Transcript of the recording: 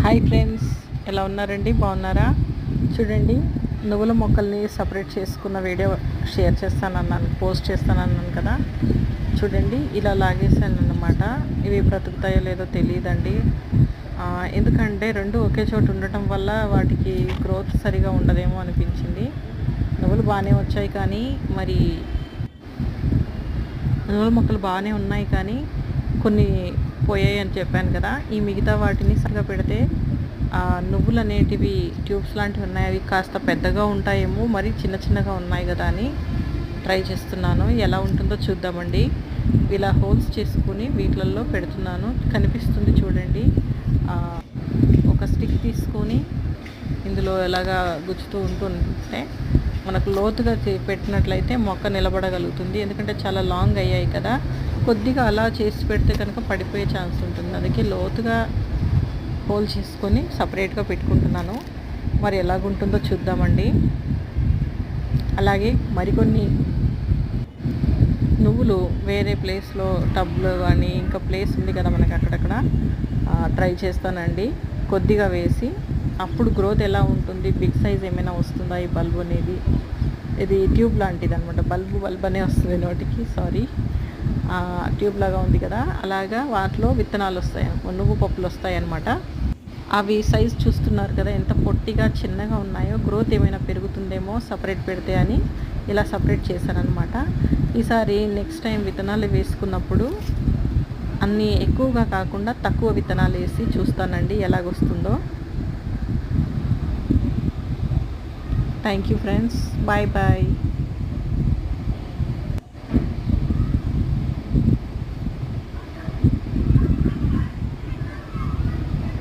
Hi friends, ఎలా ఉన్నారండి? బాగున్నారా? చూడండి, నువ్వుల మొక్కల్ని సపరేట్ చేసుకున్న వీడియో షేర్ చేస్తానన్నాను, పోస్ట్ చేస్తానన్నాను కదా. చూడండి, ఇలా లాగేసాను అన్నమాట. ఇవి బ్రతుకుతాయో లేదో తెలియదండి. ఎందుకంటే రెండు ఒకే చోటు ఉండటం వల్ల వాటికి గ్రోత్ సరిగా ఉండదేమో అనిపించింది. నువ్వులు బాగానే వచ్చాయి, కానీ మరి నువ్వుల మొక్కలు బాగానే ఉన్నాయి, కానీ కొన్ని పోయాయి అని చెప్పాను కదా. ఈ మిగతా వాటిని సరిగా పెడితే నువ్వులు అనేటివి ట్యూబ్స్ లాంటివి ఉన్నాయి, అవి కాస్త పెద్దగా ఉంటాయేమో, మరి చిన్న చిన్నగా ఉన్నాయి కదా అని ట్రై చేస్తున్నాను. ఎలా ఉంటుందో చూద్దామండి. ఇలా హోల్స్ చేసుకుని వీటిల్లో పెడుతున్నాను. కనిపిస్తుంది చూడండి. ఒక స్టిక్ తీసుకొని ఇందులో ఎలాగా గుచ్చుతూ ఉంటుంటే మనకు లోతుగా పెట్టినట్లయితే మొక్క నిలబడగలుగుతుంది. ఎందుకంటే చాలా లాంగ్ అయ్యాయి కదా. కొద్దిగా అలా చేసి పెడితే కనుక పడిపోయే ఛాన్స్ ఉంటుంది. అందుకే లోతుగా హోల్ చేసుకొని సపరేట్గా పెట్టుకుంటున్నాను. మరి ఎలాగుంటుందో చూద్దామండి. అలాగే మరికొన్ని నువ్వులు వేరే ప్లేస్లో టబ్లో కానీ ఇంకా ప్లేస్ ఉంది కదా మనకి, అక్కడక్కడ ట్రై చేస్తానండి. కొద్దిగా వేసి అప్పుడు గ్రోత్ ఎలా ఉంటుంది, బిగ్ సైజ్ ఏమైనా వస్తుందా ఈ బల్బు అనేది. ఇది ట్యూబ్ లాంటిది అనమాట. బల్బ్ అనే వస్తుంది నోటికి, సారీ. ట్యూబ్ లాగా ఉంది కదా, అలాగా వాటిలో విత్తనాలు వస్తాయి, నువ్వు పప్పులు వస్తాయి అన్నమాట. అవి సైజ్ చూస్తున్నారు కదా, ఎంత పొట్టిగా చిన్నగా ఉన్నాయో. గ్రోత్ ఏమైనా పెరుగుతుందేమో సపరేట్ పెడితే అని ఇలా సపరేట్ చేశానమాట. ఈసారి నెక్స్ట్ టైం విత్తనాలు వేసుకున్నప్పుడు అన్నీ ఎక్కువగా కాకుండా తక్కువ విత్తనాలు వేసి చూస్తానండి ఎలాగొస్తుందో. Thank you friends, bye bye.